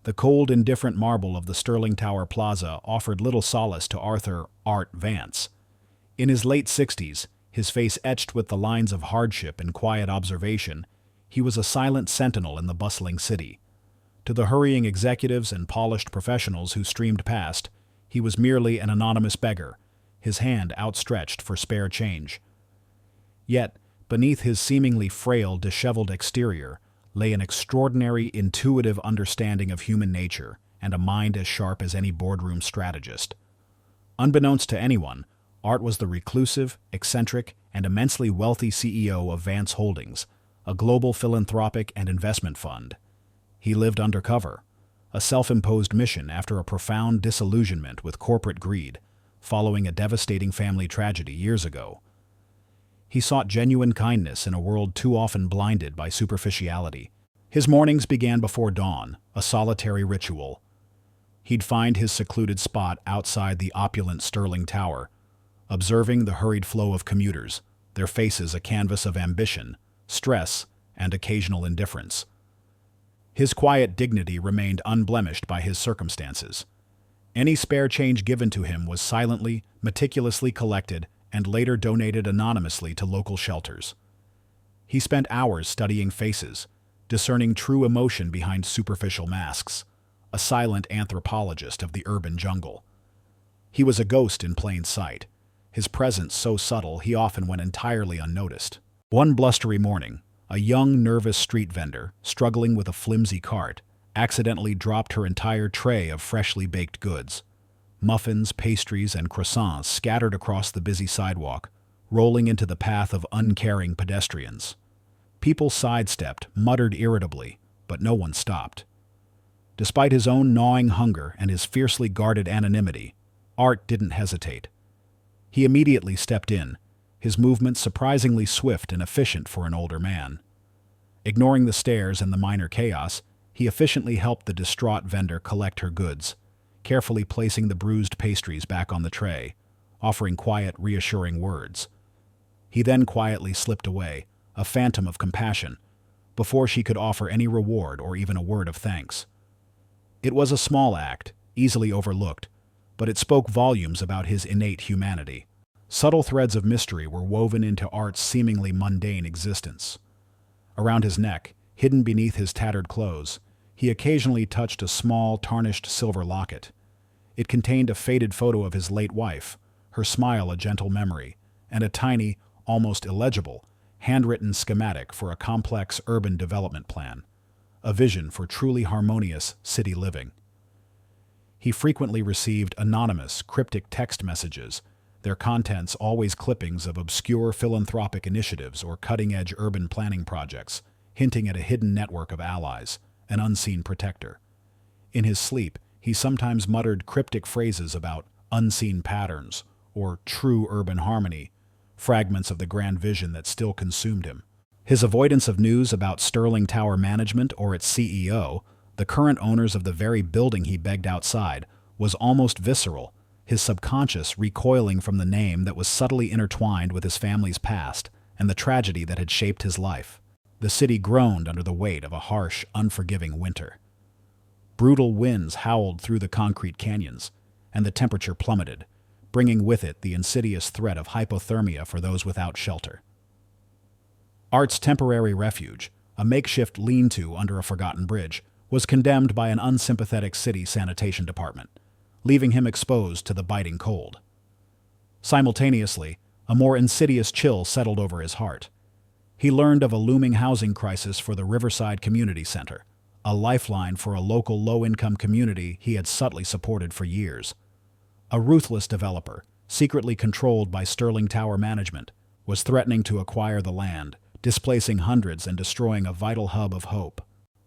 The cold, indifferent marble of the Sterling Tower Plaza offered little solace to Art Vance. In his late 60s, his face etched with the lines of hardship and quiet observation, he was a silent sentinel in the bustling city. To the hurrying executives and polished professionals who streamed past, he was merely an anonymous beggar, his hand outstretched for spare change. Yet, beneath his seemingly frail, disheveled exterior, lay an extraordinary, intuitive understanding of human nature and a mind as sharp as any boardroom strategist. Unbeknownst to anyone, Art was the reclusive, eccentric, and immensely wealthy CEO of Vance Holdings, a global philanthropic and investment fund. He lived undercover, a self-imposed mission after a profound disillusionment with corporate greed, following a devastating family tragedy years ago. He sought genuine kindness in a world too often blinded by superficiality. His mornings began before dawn, a solitary ritual. He'd find his secluded spot outside the opulent Sterling Tower, observing the hurried flow of commuters, their faces a canvas of ambition, stress, and occasional indifference. His quiet dignity remained unblemished by his circumstances. Any spare change given to him was silently, meticulously collected and later donated anonymously to local shelters. He spent hours studying faces, discerning true emotion behind superficial masks, a silent anthropologist of the urban jungle. He was a ghost in plain sight, his presence so subtle he often went entirely unnoticed. One blustery morning, a young, nervous street vendor, struggling with a flimsy cart, accidentally dropped her entire tray of freshly baked goods. Muffins, pastries, and croissants scattered across the busy sidewalk, rolling into the path of uncaring pedestrians. People sidestepped, muttered irritably, but no one stopped. Despite his own gnawing hunger and his fiercely guarded anonymity, Art didn't hesitate. He immediately stepped in, his movements surprisingly swift and efficient for an older man. Ignoring the stares and the minor chaos, he efficiently helped the distraught vendor collect her goods, carefully placing the bruised pastries back on the tray, offering quiet, reassuring words. He then quietly slipped away, a phantom of compassion, before she could offer any reward or even a word of thanks. It was a small act, easily overlooked, but it spoke volumes about his innate humanity. Subtle threads of mystery were woven into Art's seemingly mundane existence. Around his neck, hidden beneath his tattered clothes, he occasionally touched a small, tarnished silver locket. It contained a faded photo of his late wife, her smile a gentle memory, and a tiny, almost illegible, handwritten schematic for a complex urban development plan, a vision for truly harmonious city living. He frequently received anonymous, cryptic text messages, their contents always clippings of obscure philanthropic initiatives or cutting-edge urban planning projects, hinting at a hidden network of allies, an unseen protector. In his sleep, he sometimes muttered cryptic phrases about unseen patterns or true urban harmony, fragments of the grand vision that still consumed him. His avoidance of news about Sterling Tower Management or its CEO, the current owners of the very building he begged outside, was almost visceral, his subconscious recoiling from the name that was subtly intertwined with his family's past and the tragedy that had shaped his life. The city groaned under the weight of a harsh, unforgiving winter. Brutal winds howled through the concrete canyons, and the temperature plummeted, bringing with it the insidious threat of hypothermia for those without shelter. Art's temporary refuge, a makeshift lean-to under a forgotten bridge, was condemned by an unsympathetic city sanitation department, leaving him exposed to the biting cold. Simultaneously, a more insidious chill settled over his heart. He learned of a looming housing crisis for the Riverside Community Center, a lifeline for a local low-income community he had subtly supported for years. A ruthless developer, secretly controlled by Sterling Tower Management, was threatening to acquire the land, displacing hundreds and destroying a vital hub of hope.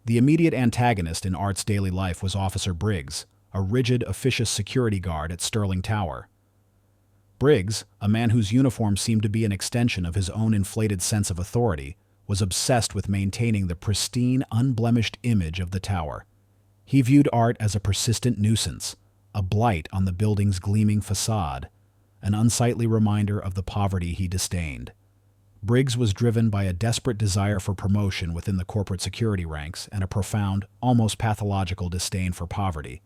The immediate antagonist in Art's daily life was Officer Briggs, a rigid, officious security guard at Sterling Tower. Briggs, a man whose uniform seemed to be an extension of his own inflated sense of authority, was obsessed with maintaining the pristine, unblemished image of the tower. He viewed Art as a persistent nuisance, a blight on the building's gleaming facade, an unsightly reminder of the poverty he disdained. Briggs was driven by a desperate desire for promotion within the corporate security ranks and a profound, almost pathological disdain for poverty,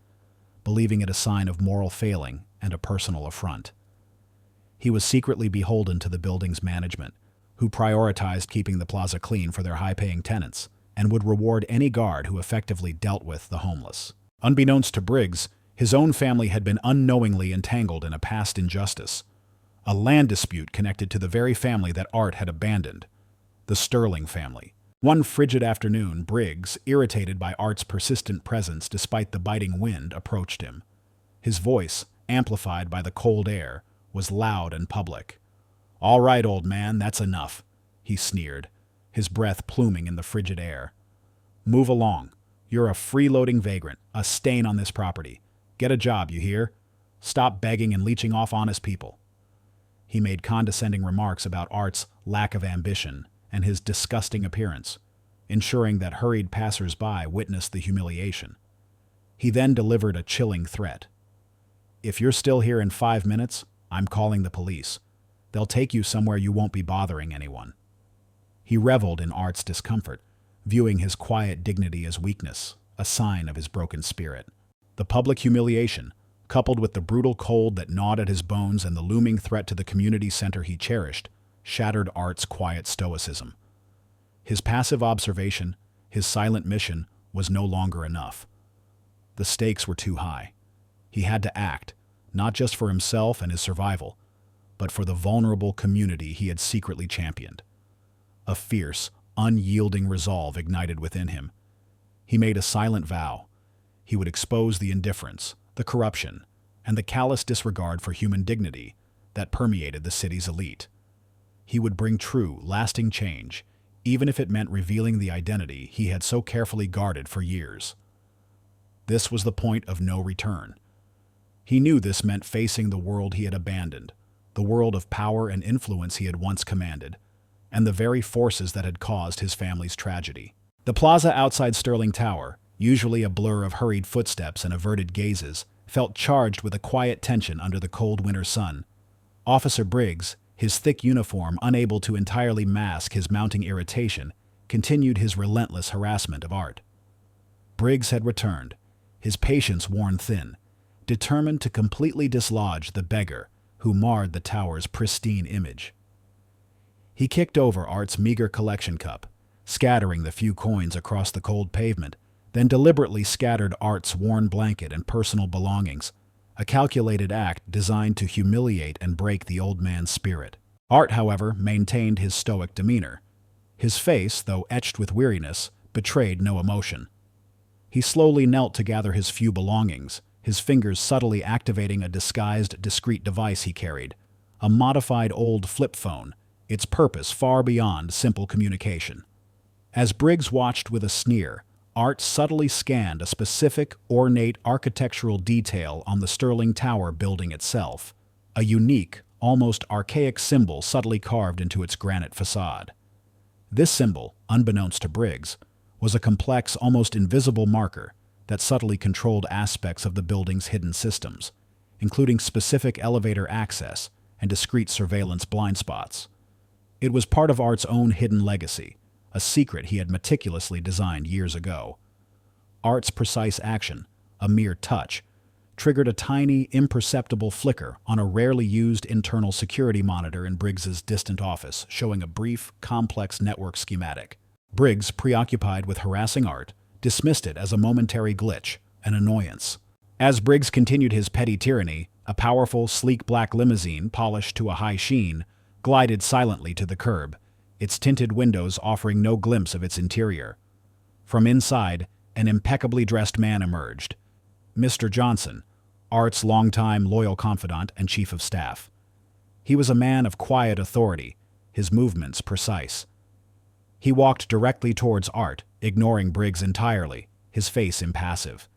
believing it a sign of moral failing and a personal affront. He was secretly beholden to the building's management, who prioritized keeping the plaza clean for their high-paying tenants and would reward any guard who effectively dealt with the homeless. Unbeknownst to Briggs, his own family had been unknowingly entangled in a past injustice, a land dispute connected to the very family that Art had abandoned, the Sterling family. One frigid afternoon, Briggs, irritated by Art's persistent presence despite the biting wind, approached him. His voice, amplified by the cold air, was loud and public. "All right, old man, that's enough," he sneered, his breath pluming in the frigid air. "Move along. You're a freeloading vagrant, a stain on this property. Get a job, you hear? Stop begging and leeching off honest people." He made condescending remarks about Art's lack of ambition and his disgusting appearance, ensuring that hurried passers-by witnessed the humiliation. He then delivered a chilling threat. "If you're still here in 5 minutes, I'm calling the police. They'll take you somewhere you won't be bothering anyone." He reveled in Art's discomfort, viewing his quiet dignity as weakness, a sign of his broken spirit. The public humiliation, coupled with the brutal cold that gnawed at his bones and the looming threat to the community center he cherished, shattered Art's quiet stoicism. His passive observation, his silent mission, was no longer enough. The stakes were too high. He had to act, not just for himself and his survival, but for the vulnerable community he had secretly championed. A fierce, unyielding resolve ignited within him. He made a silent vow. He would expose the indifference, the corruption, and the callous disregard for human dignity that permeated the city's elite. He would bring true, lasting change, even if it meant revealing the identity he had so carefully guarded for years. This was the point of no return. He knew this meant facing the world he had abandoned, the world of power and influence he had once commanded, and the very forces that had caused his family's tragedy. The plaza outside Sterling Tower, usually a blur of hurried footsteps and averted gazes, felt charged with a quiet tension under the cold winter sun. Officer Briggs, his thick uniform unable to entirely mask his mounting irritation, continued his relentless harassment of Art. Briggs had returned, his patience worn thin, determined to completely dislodge the beggar who marred the tower's pristine image. He kicked over Art's meager collection cup, scattering the few coins across the cold pavement, then deliberately scattered Art's worn blanket and personal belongings, a calculated act designed to humiliate and break the old man's spirit. Art, however, maintained his stoic demeanor. His face, though etched with weariness, betrayed no emotion. He slowly knelt to gather his few belongings, his fingers subtly activating a disguised, discreet device he carried, a modified old flip phone, its purpose far beyond simple communication. As Briggs watched with a sneer, Art subtly scanned a specific, ornate architectural detail on the Sterling Tower building itself, a unique, almost archaic symbol subtly carved into its granite facade. This symbol, unbeknownst to Briggs, was a complex, almost invisible marker that subtly controlled aspects of the building's hidden systems, including specific elevator access and discrete surveillance blind spots. It was part of Art's own hidden legacy, a secret he had meticulously designed years ago. Art's precise action, a mere touch, triggered a tiny, imperceptible flicker on a rarely used internal security monitor in Briggs's distant office, showing a brief, complex network schematic. Briggs, preoccupied with harassing Art, dismissed it as a momentary glitch, an annoyance. As Briggs continued his petty tyranny, a powerful, sleek black limousine, polished to a high sheen, glided silently to the curb, its tinted windows offering no glimpse of its interior. From inside, an impeccably dressed man emerged. Mr. Johnson, Art's longtime loyal confidant and chief of staff. He was a man of quiet authority, his movements precise. He walked directly towards Art, ignoring Briggs entirely, his face impassive.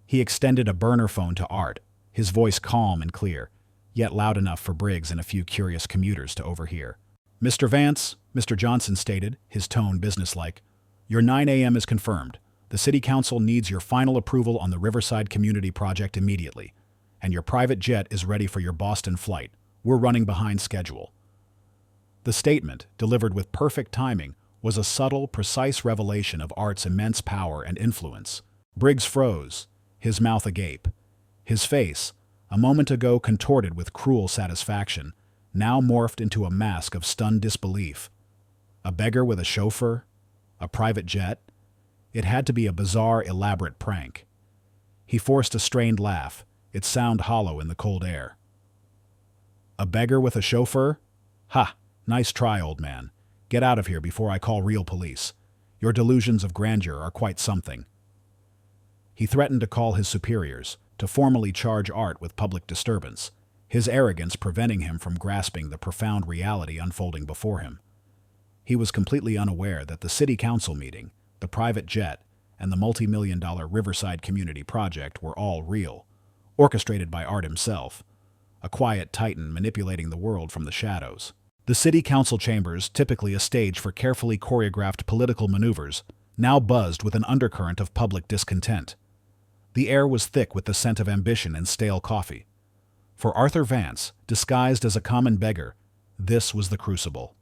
He extended a burner phone to Art, his voice calm and clear, yet loud enough for Briggs and a few curious commuters to overhear. "Mr. Vance," Mr. Johnson stated, his tone businesslike, "your 9 a.m. is confirmed. The City Council needs your final approval on the Riverside Community Project immediately, and your private jet is ready for your Boston flight. We're running behind schedule." The statement, delivered with perfect timing, was a subtle, precise revelation of Art's immense power and influence. Briggs froze, his mouth agape. His face, a moment ago contorted with cruel satisfaction, now morphed into a mask of stunned disbelief. A beggar with a chauffeur? A private jet? It had to be a bizarre, elaborate prank. He forced a strained laugh, its sound hollow in the cold air. A beggar with a chauffeur? Ha! Nice try, old man. Get out of here before I call real police. Your delusions of grandeur are quite something. He threatened to call his superiors, to formally charge Art with public disturbance, his arrogance preventing him from grasping the profound reality unfolding before him. He was completely unaware that the city council meeting, the private jet, and the multi-million-dollar Riverside Community Project were all real, orchestrated by Art himself, a quiet titan manipulating the world from the shadows. The city council chambers, typically a stage for carefully choreographed political maneuvers, now buzzed with an undercurrent of public discontent. The air was thick with the scent of ambition and stale coffee. For Arthur Vance, disguised as a common beggar, this was the crucible.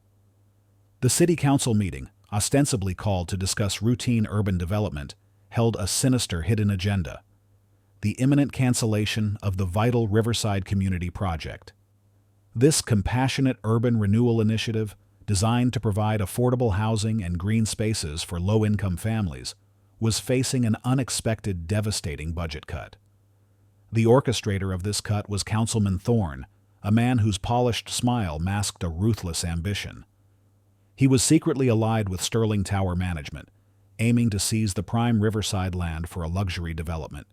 The city council meeting, ostensibly called to discuss routine urban development, held a sinister hidden agenda: the imminent cancellation of the vital Riverside Community Project. This compassionate urban renewal initiative, designed to provide affordable housing and green spaces for low-income families, was facing an unexpected, devastating budget cut. The orchestrator of this cut was Councilman Thorne, a man whose polished smile masked a ruthless ambition. He was secretly allied with Sterling Tower Management, aiming to seize the prime Riverside land for a luxury development,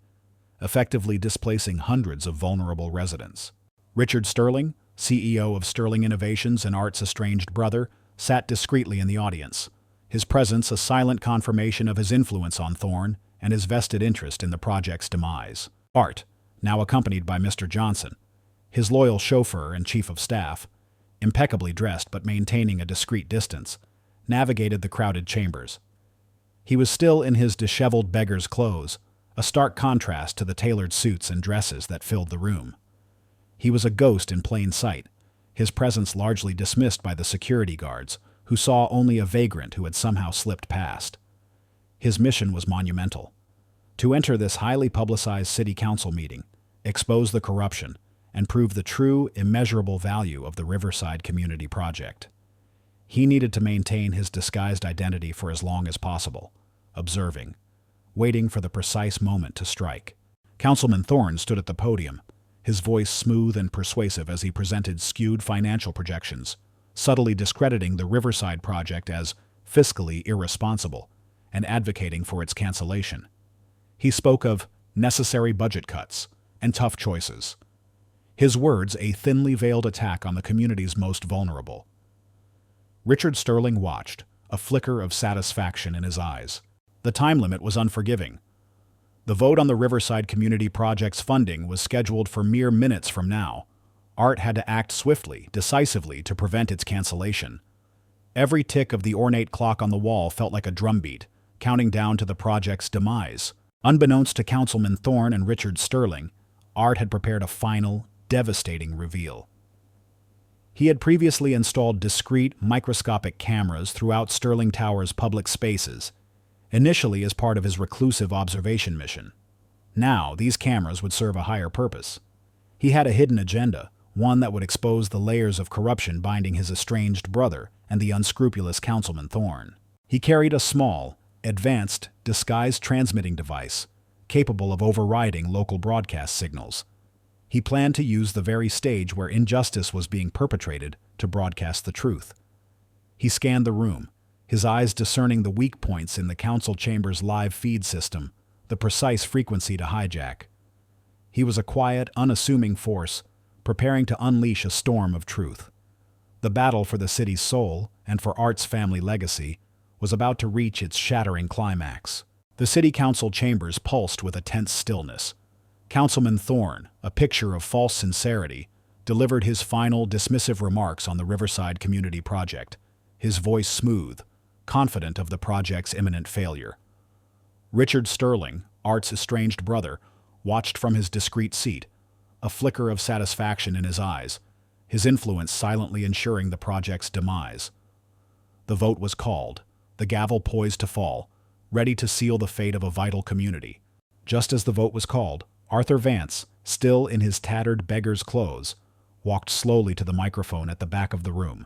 effectively displacing hundreds of vulnerable residents. Richard Sterling, CEO of Sterling Innovations and Art's estranged brother, sat discreetly in the audience, his presence a silent confirmation of his influence on Thorne and his vested interest in the project's demise. Art, now accompanied by Mr. Johnson, his loyal chauffeur and chief of staff, impeccably dressed but maintaining a discreet distance, navigated the crowded chambers. He was still in his disheveled beggar's clothes, a stark contrast to the tailored suits and dresses that filled the room. He was a ghost in plain sight, his presence largely dismissed by the security guards, who saw only a vagrant who had somehow slipped past. His mission was monumental: to enter this highly publicized city council meeting, expose the corruption, and prove the true, immeasurable value of the Riverside Community Project. He needed to maintain his disguised identity for as long as possible, observing, waiting for the precise moment to strike. Councilman Thorne stood at the podium, his voice smooth and persuasive as he presented skewed financial projections, subtly discrediting the Riverside project as fiscally irresponsible and advocating for its cancellation. He spoke of necessary budget cuts and tough choices, his words a thinly veiled attack on the community's most vulnerable. Richard Sterling watched, a flicker of satisfaction in his eyes. The time limit was unforgiving. The vote on the Riverside Community Project's funding was scheduled for mere minutes from now. Art had to act swiftly, decisively to prevent its cancellation. Every tick of the ornate clock on the wall felt like a drumbeat, counting down to the project's demise. Unbeknownst to Councilman Thorne and Richard Sterling, Art had prepared a final, devastating reveal. He had previously installed discreet, microscopic cameras throughout Sterling Tower's public spaces, initially as part of his reclusive observation mission. Now, these cameras would serve a higher purpose. He had a hidden agenda, one that would expose the layers of corruption binding his estranged brother and the unscrupulous Councilman Thorne. He carried a small, advanced, disguised transmitting device, capable of overriding local broadcast signals. He planned to use the very stage where injustice was being perpetrated to broadcast the truth. He scanned the room, his eyes discerning the weak points in the council chamber's live feed system, the precise frequency to hijack. He was a quiet, unassuming force, preparing to unleash a storm of truth. The battle for the city's soul, and for Art's family legacy, was about to reach its shattering climax. The city council chambers pulsed with a tense stillness. Councilman Thorne, a picture of false sincerity, delivered his final dismissive remarks on the Riverside Community Project, his voice smooth, confident of the project's imminent failure. Richard Sterling, Art's estranged brother, watched from his discreet seat, a flicker of satisfaction in his eyes, his influence silently ensuring the project's demise. The vote was called, the gavel poised to fall, ready to seal the fate of a vital community. Just as the vote was called, Arthur Vance, still in his tattered beggar's clothes, walked slowly to the microphone at the back of the room.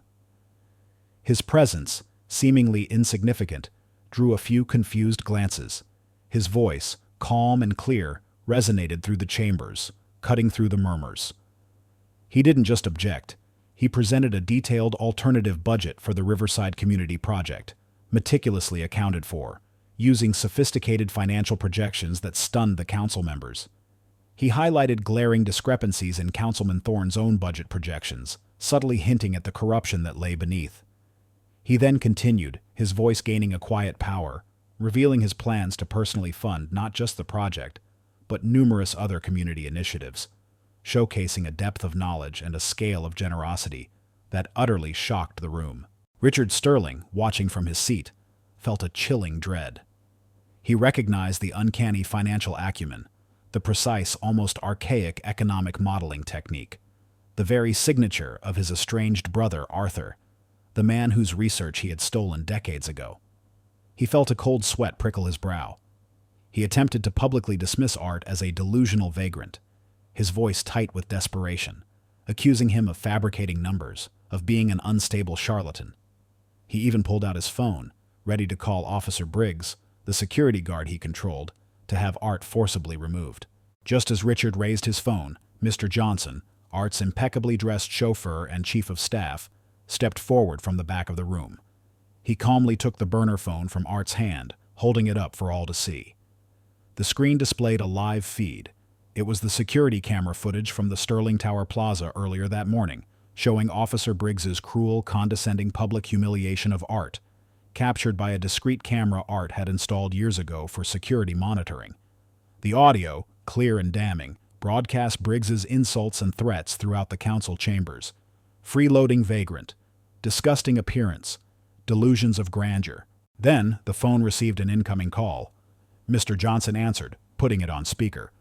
His presence, seemingly insignificant, drew a few confused glances. His voice, calm and clear, resonated through the chambers, cutting through the murmurs. He didn't just object. He presented a detailed alternative budget for the Riverside Community Project, meticulously accounted for, using sophisticated financial projections that stunned the council members. He highlighted glaring discrepancies in Councilman Thorne's own budget projections, subtly hinting at the corruption that lay beneath. He then continued, his voice gaining a quiet power, revealing his plans to personally fund not just the project, but numerous other community initiatives, showcasing a depth of knowledge and a scale of generosity that utterly shocked the room. Richard Sterling, watching from his seat, felt a chilling dread. He recognized the uncanny financial acumen, the precise, almost archaic economic modeling technique, the very signature of his estranged brother Arthur, the man whose research he had stolen decades ago. He felt a cold sweat prickle his brow. He attempted to publicly dismiss Art as a delusional vagrant, his voice tight with desperation, accusing him of fabricating numbers, of being an unstable charlatan. He even pulled out his phone, ready to call Officer Briggs, the security guard he controlled, to have Art forcibly removed. Just as Richard raised his phone, Mr. Johnson, Art's impeccably dressed chauffeur and chief of staff, stepped forward from the back of the room. He calmly took the burner phone from Art's hand, holding it up for all to see. The screen displayed a live feed. It was the security camera footage from the Sterling Tower Plaza earlier that morning, showing Officer Briggs's cruel, condescending public humiliation of Art, captured by a discreet camera Art had installed years ago for security monitoring. The audio, clear and damning, broadcast Briggs's insults and threats throughout the council chambers. Freeloading vagrant, disgusting appearance, delusions of grandeur. Then the phone received an incoming call. Mr. Johnson answered, putting it on speaker.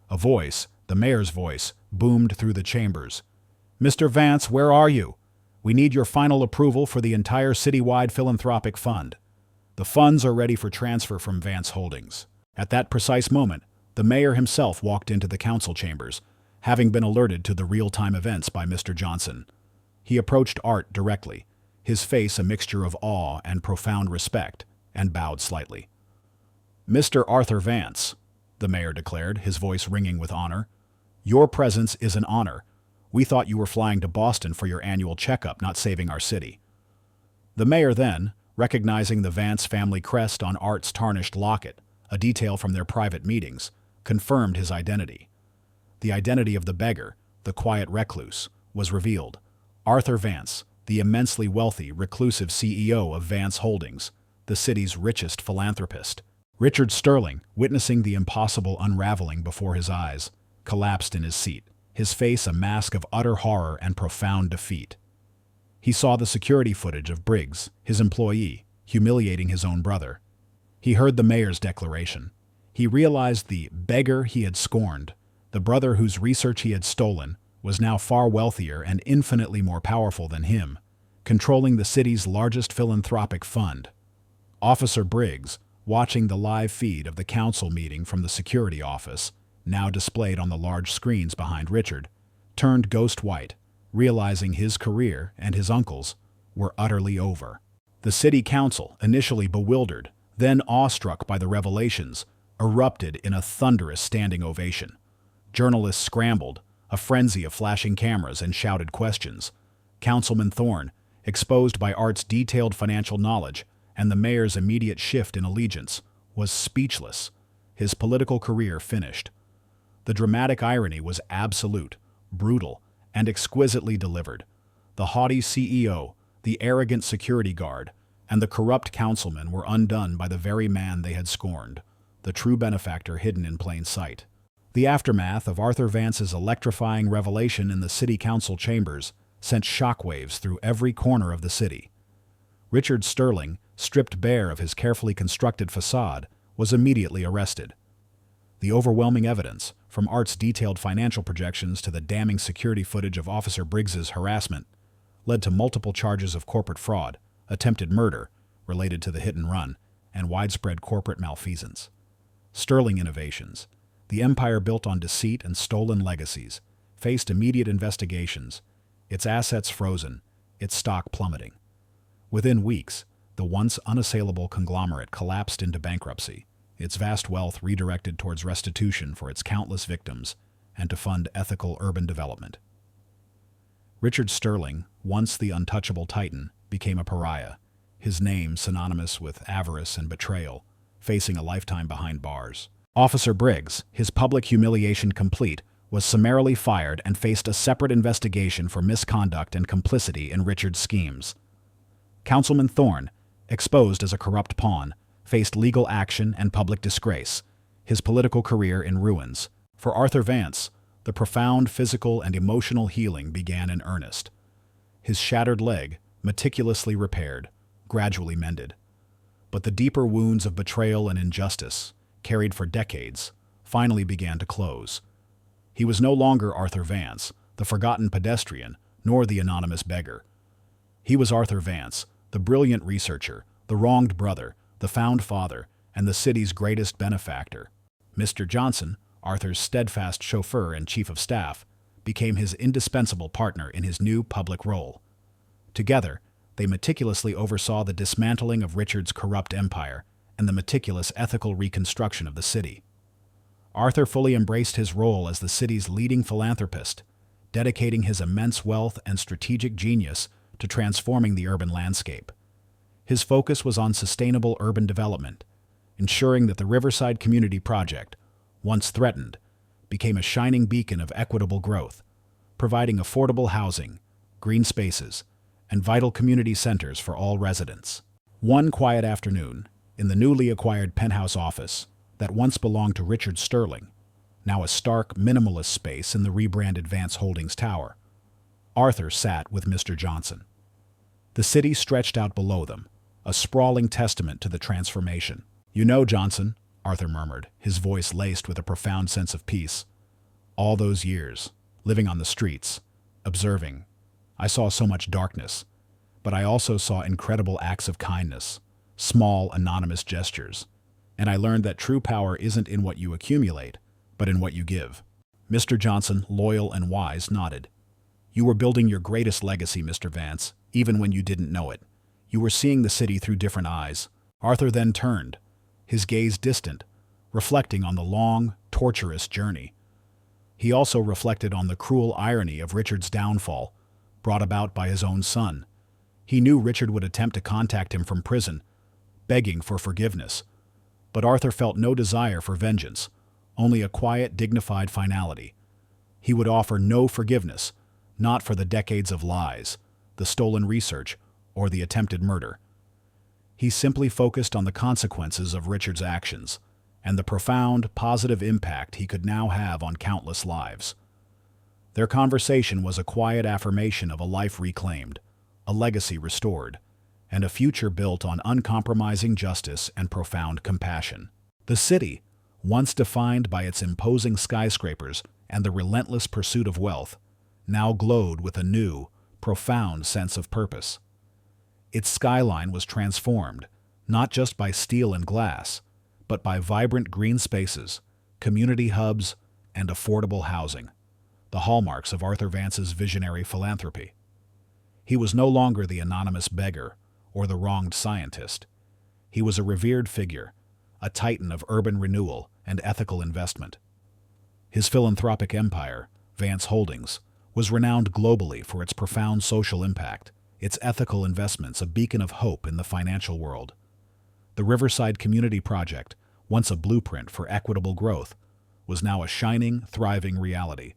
A voice, the mayor's voice, boomed through the chambers. "Mr. Vance, where are you? We need your final approval for the entire citywide philanthropic fund. The funds are ready for transfer from Vance Holdings." At that precise moment, the mayor himself walked into the council chambers, having been alerted to the real-time events by Mr. Johnson. He approached Art directly, his face a mixture of awe and profound respect, and bowed slightly. "Mr. Arthur Vance," the mayor declared, his voice ringing with honor, "your presence is an honor. We thought you were flying to Boston for your annual checkup, not saving our city." The mayor then, recognizing the Vance family crest on Art's tarnished locket, a detail from their private meetings, confirmed his identity. The identity of the beggar, the quiet recluse, was revealed. Arthur Vance, the immensely wealthy, reclusive CEO of Vance Holdings, the city's richest philanthropist. Richard Sterling, witnessing the impossible unraveling before his eyes, collapsed in his seat, his face a mask of utter horror and profound defeat. He saw the security footage of Briggs, his employee, humiliating his own brother. He heard the mayor's declaration. He realized the beggar he had scorned, the brother whose research he had stolen, was now far wealthier and infinitely more powerful than him, controlling the city's largest philanthropic fund. Officer Briggs, watching the live feed of the council meeting from the security office, now displayed on the large screens behind Richard, turned ghost white, realizing his career and his uncle's were utterly over. The city council, initially bewildered, then awestruck by the revelations, erupted in a thunderous standing ovation. Journalists scrambled, a frenzy of flashing cameras and shouted questions. Councilman Thorne, exposed by Art's detailed financial knowledge and the mayor's immediate shift in allegiance, was speechless, his political career finished. The dramatic irony was absolute, brutal, and exquisitely delivered. The haughty CEO, the arrogant security guard, and the corrupt councilman were undone by the very man they had scorned, the true benefactor hidden in plain sight. The aftermath of Arthur Vance's electrifying revelation in the city council chambers sent shockwaves through every corner of the city. Richard Sterling, stripped bare of his carefully constructed facade, was immediately arrested. The overwhelming evidence, from Art's detailed financial projections to the damning security footage of Officer Briggs's harassment, led to multiple charges of corporate fraud, attempted murder related to the hit and run, and widespread corporate malfeasance. Sterling Innovations, the empire built on deceit and stolen legacies, faced immediate investigations, its assets frozen, its stock plummeting. Within weeks, the once unassailable conglomerate collapsed into bankruptcy, its vast wealth redirected towards restitution for its countless victims and to fund ethical urban development. Richard Sterling, once the untouchable titan, became a pariah, his name synonymous with avarice and betrayal, facing a lifetime behind bars. Officer Briggs, his public humiliation complete, was summarily fired and faced a separate investigation for misconduct and complicity in Richard's schemes. Councilman Thorne, exposed as a corrupt pawn, faced legal action and public disgrace, his political career in ruins. For Arthur Vance, the profound physical and emotional healing began in earnest. His shattered leg, meticulously repaired, gradually mended. But the deeper wounds of betrayal and injustice, carried for decades, finally began to close. He was no longer Arthur Vance, the forgotten pedestrian, nor the anonymous beggar. He was Arthur Vance, the brilliant researcher, the wronged brother, the found father, and the city's greatest benefactor. Mr. Johnson, Arthur's steadfast chauffeur and chief of staff, became his indispensable partner in his new public role. Together, they meticulously oversaw the dismantling of Richard's corrupt empire and the meticulous ethical reconstruction of the city. Arthur fully embraced his role as the city's leading philanthropist, dedicating his immense wealth and strategic genius to transforming the urban landscape. His focus was on sustainable urban development, ensuring that the Riverside Community Project, once threatened, became a shining beacon of equitable growth, providing affordable housing, green spaces, and vital community centers for all residents. One quiet afternoon, in the newly acquired penthouse office that once belonged to Richard Sterling, now a stark, minimalist space in the rebranded Vance Holdings Tower, Arthur sat with Mr. Johnson. The city stretched out below them, a sprawling testament to the transformation. "You know, Johnson," Arthur murmured, his voice laced with a profound sense of peace. "All those years, living on the streets, observing, I saw so much darkness, but I also saw incredible acts of kindness, small, anonymous gestures, and I learned that true power isn't in what you accumulate, but in what you give." Mr. Johnson, loyal and wise, nodded. "You were building your greatest legacy, Mr. Vance, even when you didn't know it. You were seeing the city through different eyes." Arthur then turned, his gaze distant, reflecting on the long, torturous journey. He also reflected on the cruel irony of Richard's downfall, brought about by his own son. He knew Richard would attempt to contact him from prison, begging for forgiveness. But Arthur felt no desire for vengeance, only a quiet, dignified finality. He would offer no forgiveness, not for the decades of lies, the stolen research, or the attempted murder. He simply focused on the consequences of Richard's actions and the profound, positive impact he could now have on countless lives. Their conversation was a quiet affirmation of a life reclaimed, a legacy restored, and a future built on uncompromising justice and profound compassion. The city, once defined by its imposing skyscrapers and the relentless pursuit of wealth, now glowed with a new, profound sense of purpose. Its skyline was transformed, not just by steel and glass, but by vibrant green spaces, community hubs, and affordable housing, the hallmarks of Arthur Vance's visionary philanthropy. He was no longer the anonymous beggar or the wronged scientist. He was a revered figure, a titan of urban renewal and ethical investment. His philanthropic empire, Vance Holdings, was renowned globally for its profound social impact, its ethical investments a beacon of hope in the financial world. The Riverside Community Project, once a blueprint for equitable growth, was now a shining, thriving reality,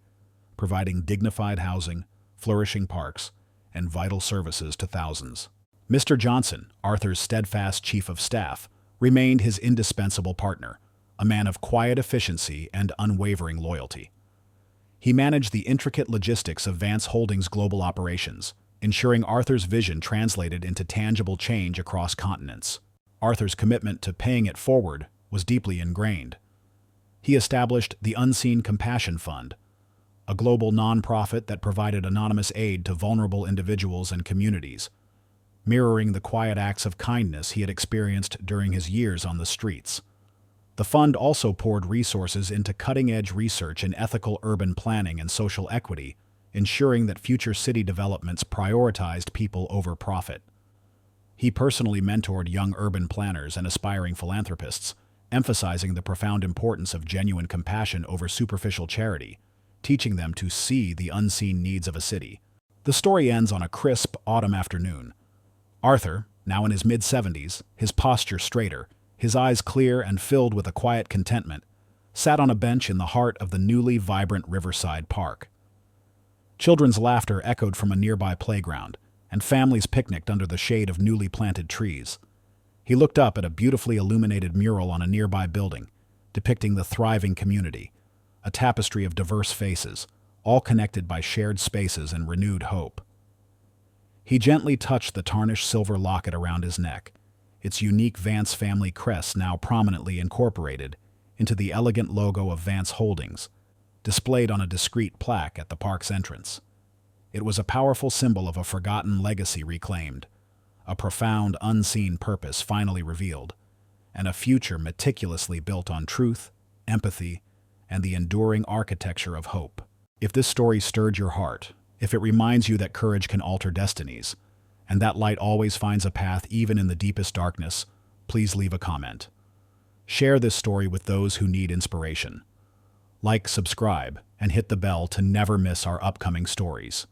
providing dignified housing, flourishing parks, and vital services to thousands. Mr. Johnson, Arthur's steadfast chief of staff, remained his indispensable partner, a man of quiet efficiency and unwavering loyalty. He managed the intricate logistics of Vance Holdings' global operations, ensuring Arthur's vision translated into tangible change across continents. Arthur's commitment to paying it forward was deeply ingrained. He established the Unseen Compassion Fund, a global nonprofit that provided anonymous aid to vulnerable individuals and communities, mirroring the quiet acts of kindness he had experienced during his years on the streets. The fund also poured resources into cutting-edge research in ethical urban planning and social equity, ensuring that future city developments prioritized people over profit. He personally mentored young urban planners and aspiring philanthropists, emphasizing the profound importance of genuine compassion over superficial charity, teaching them to see the unseen needs of a city. The story ends on a crisp autumn afternoon. Arthur, now in his mid-70s, his posture straighter, his eyes clear and filled with a quiet contentment, sat on a bench in the heart of the newly vibrant Riverside Park. Children's laughter echoed from a nearby playground, and families picnicked under the shade of newly planted trees. He looked up at a beautifully illuminated mural on a nearby building, depicting the thriving community, a tapestry of diverse faces, all connected by shared spaces and renewed hope. He gently touched the tarnished silver locket around his neck, its unique Vance family crest now prominently incorporated into the elegant logo of Vance Holdings, displayed on a discreet plaque at the park's entrance. It was a powerful symbol of a forgotten legacy reclaimed, a profound unseen purpose finally revealed, and a future meticulously built on truth, empathy, and the enduring architecture of hope. If this story stirred your heart, if it reminds you that courage can alter destinies, and that light always finds a path even in the deepest darkness, please leave a comment. Share this story with those who need inspiration. Like, subscribe, and hit the bell to never miss our upcoming stories.